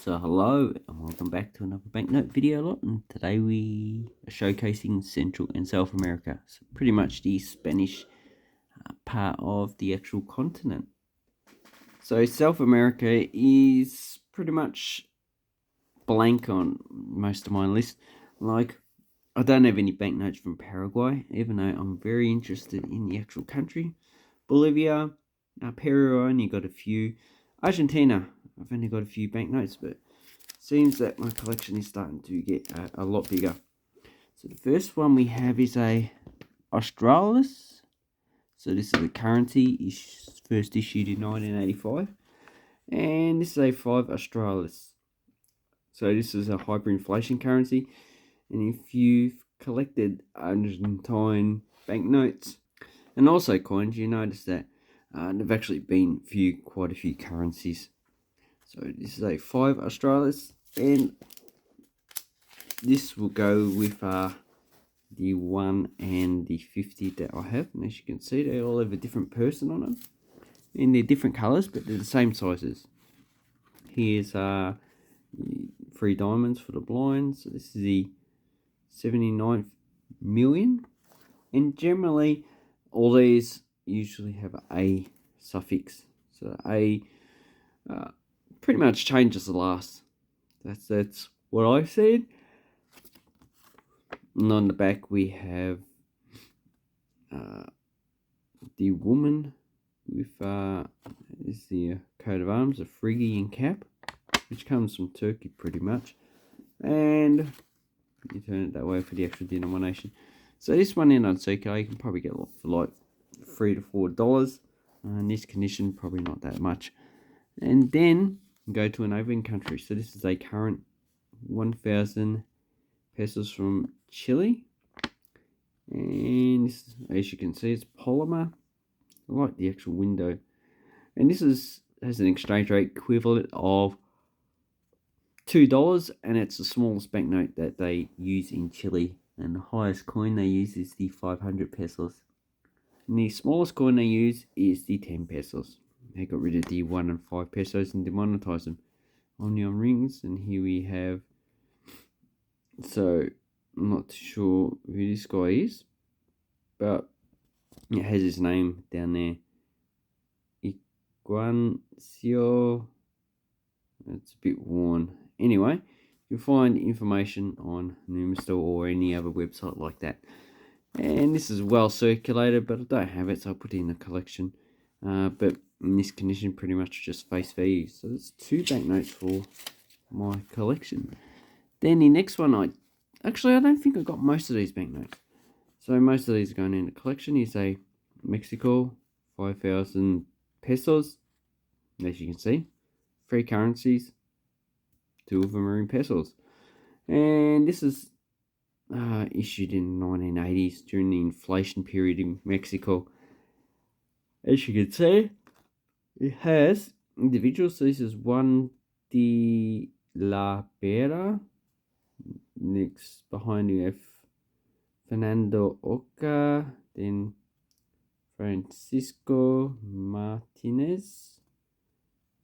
So hello and welcome back to another banknote video lot, and today we are showcasing Central and South America, so pretty much the Spanish part of the actual continent. So South America is pretty much blank on most of my list. Like, I don't have any banknotes from Paraguay, even though I'm very interested in the actual country. Bolivia, Peru, I only got a few. Argentina, I've only got a few banknotes, but seems that my collection is starting to get a lot bigger. So the first one we have is a Australis. So this is a currency, first issued in 1985. And this is a 5 Australis. So this is a hyperinflation currency. And if you've collected Argentine banknotes and also coins, you notice that they've actually been quite a few currencies. So this is a 5 Australis, and this will go with the 1 and the 50 that I have. And as you can see, they all have a different person on them, and they're different colours, but they're the same sizes. Here's 3 diamonds for the blind. So this is the 79th million, and generally all these usually have a suffix. So A pretty much changes the last. That's what I've seen. And on the back we have the woman with is the coat of arms, a Phrygian cap, which comes from Turkey pretty much, and you turn it that way for the actual denomination. So this one in on CK you can probably get for like $3 to $4. In this condition, probably not that much. And then go to a neighboring country. So this is a current 1,000 pesos from Chile, and this, as you can see, it's polymer. I like the actual window, and this has an exchange rate equivalent of $2, and it's the smallest banknote that they use in Chile, and the highest coin they use is the 500 pesos, and the smallest coin they use is the 10 pesos. They got rid of the 1 and 5 pesos and demonetized them. Onion rings, and here we have, so I'm not sure who this guy is, but it has his name down there, Iguancio. It's a bit worn. Anyway, you'll find information on Numistor or any other website like that. And this is well circulated, but I don't have it, so I'll put it in the collection. But in this condition, pretty much just face value. So there's 2 banknotes for my collection. Then the next one, I don't think I got most of these banknotes. So most of these are going in the collection. Is a Mexico 5,000 pesos. As you can see, 3 currencies, 2 of them are in pesos. And this is issued in the 1980s during the inflation period in Mexico. As you can see, it has individuals. So this is Juan de la Pera. Next, behind you have Fernando Oca, then Francisco Martinez.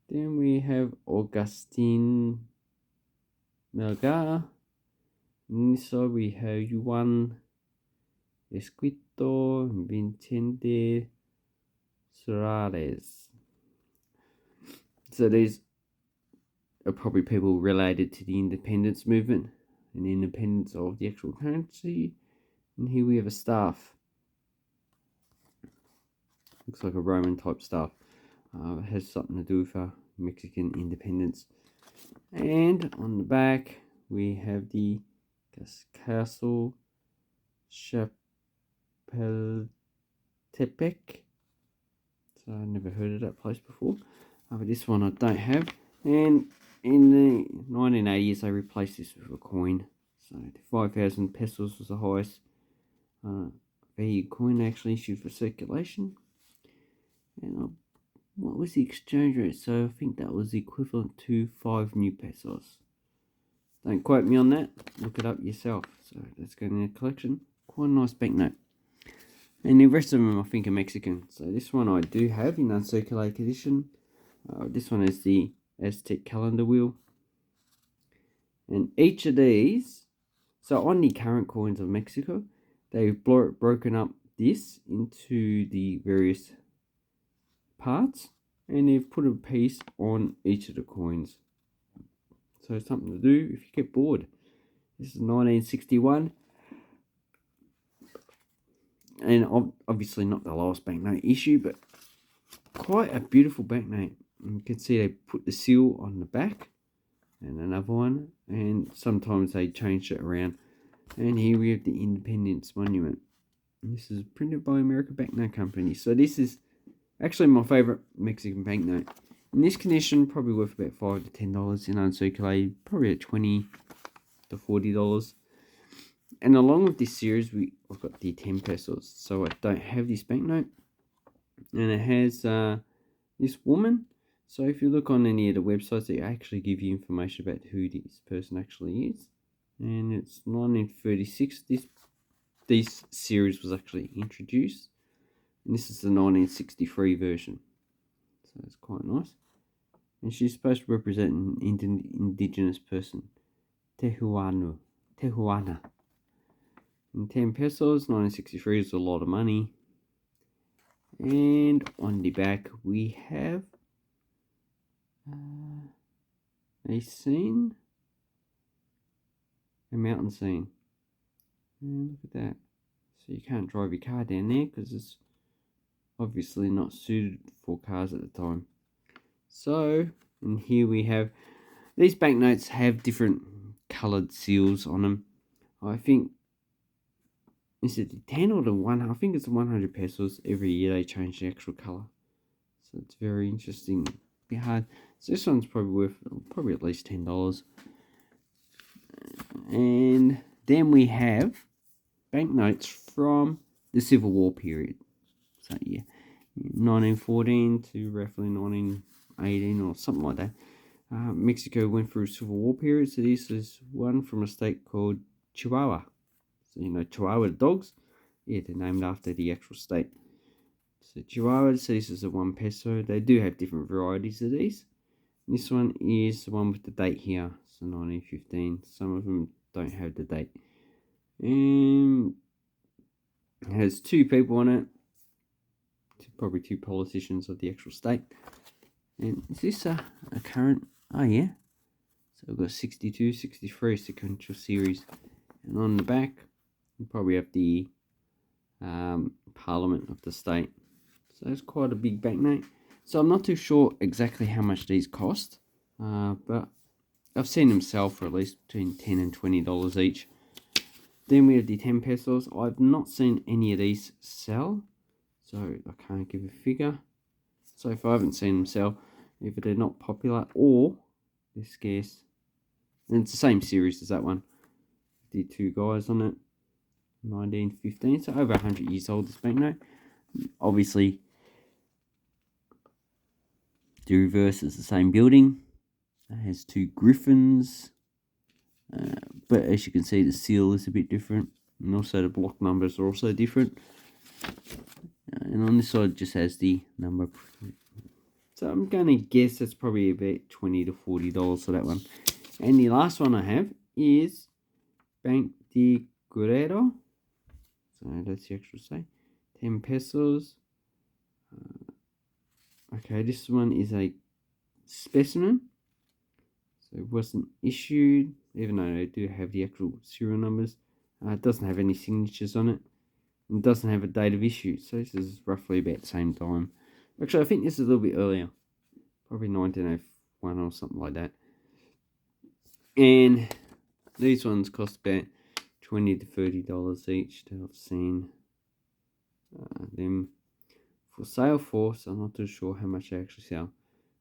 Then we have Augustin Melgar. And so we have Juan Esquito, Vicente Suarez. So these are probably people related to the independence movement and the independence of the actual currency. And here we have a staff. Looks like a Roman type staff. It has something to do with Mexican independence. And on the back we have the Castle Chapultepec. So I never heard of that place before. But this one I don't have. And in the 1980s they replaced this with a coin. So 5,000 pesos was the highest value coin actually issued for circulation. And what was the exchange rate? So I think that was equivalent to 5 new pesos. Don't quote me on that, look it up yourself. So that's going in the collection. Quite a nice banknote. And the rest of them I think are Mexican. So this one I do have in uncirculated edition. This one is the Aztec calendar wheel. And each of these, so on the current coins of Mexico, they've broken up this into the various parts, and they've put a piece on each of the coins. So it's something to do if you get bored. This is 1961. And obviously not the lowest banknote issue, but quite a beautiful banknote. You can see they put the seal on the back, and another one, and sometimes they change it around. And here we have the Independence Monument. And this is printed by American Banknote Company. So this is actually my favourite Mexican banknote. In this condition, probably worth about $5 to $10. In uncirculated, probably at $20 to $40. And along with this series, I've got the 10 pesos. So I don't have this banknote. And it has this woman. So if you look on any of the websites, they actually give you information about who this person actually is. And it's 1936. This series was actually introduced. And this is the 1963 version. So it's quite nice. And she's supposed to represent an indigenous person. Tehuana. And 10 pesos, 1963 is a lot of money. And on the back we have a scene. A mountain scene. And look at that. So you can't drive your car down there because it's obviously not suited for cars at the time. So, and here we have, these banknotes have different coloured seals on them. I think, is it the 10 or the 1? I think it's the 100 pesos. Every year they change the actual colour. So it's very interesting. A bit hard. So this one's probably worth at least $10. And then we have banknotes from the Civil War period. So yeah, 1914 to roughly 1918 or something like that. Mexico went through a Civil War period. So this is one from a state called Chihuahua. So you know Chihuahua dogs? Yeah, they're named after the actual state. So Chihuahua, so this is a 1 peso. They do have different varieties of these. This one is the one with the date here. So 1915. Some of them don't have the date. And it has 2 people on it. Probably 2 politicians of the actual state. And is this a current? Oh yeah. So we've got 62, 63 sequential series. And on the back, you probably have the Parliament of the state. So it's quite a big banknote. So I'm not too sure exactly how much these cost. But I've seen them sell for at least between $10 and $20 each. Then we have the 10 pesos. I've not seen any of these sell, so I can't give a figure. So if I haven't seen them sell, either they're not popular or they're scarce. And it's the same series as that one. The 2 guys on it. 1915, so over 100 years old, this banknote. Obviously, the reverse is the same building. It has 2 griffins. But as you can see, the seal is a bit different. And also the block numbers are also different. And on this side, it just has the number. So I'm going to guess that's probably about $20 to $40 for that one. And the last one I have is Bank de Guerrero. So that's the actual say. 10 pesos. Okay, this one is a specimen. So it wasn't issued, even though they do have the actual serial numbers. It doesn't have any signatures on it. And it doesn't have a date of issue. So this is roughly about the same time. Actually, I think this is a little bit earlier. Probably 1901 or something like that. And these ones cost about $20 to $30 each that I've seen them for sale for. So I'm not too sure how much they actually sell.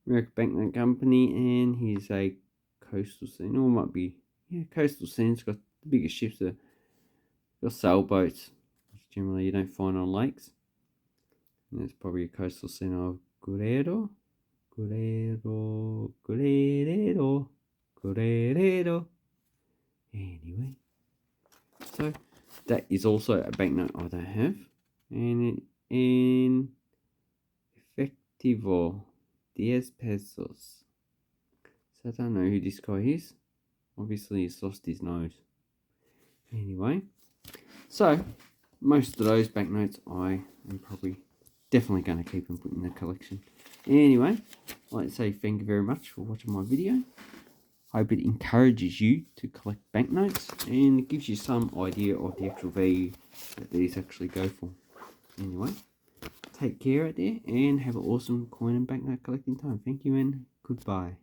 American Banknote Company, and here's a coastal scene. Or it might be, yeah, coastal scene. It's got the biggest ships are got sailboats, which generally you don't find on lakes. And it's probably a coastal scene of Guerrero. Anyway, so that is also a banknote I don't have, and in Efectivo 10 pesos. So I don't know who this guy is. Obviously he's lost his nose. Anyway, so most of those banknotes I am definitely going to keep and put in the collection. Anyway, I'd like to say thank you very much for watching my video. Hope it encourages you to collect banknotes and it gives you some idea of the actual value that these actually go for. Anyway, take care out there and have an awesome coin and banknote collecting time. Thank you and goodbye.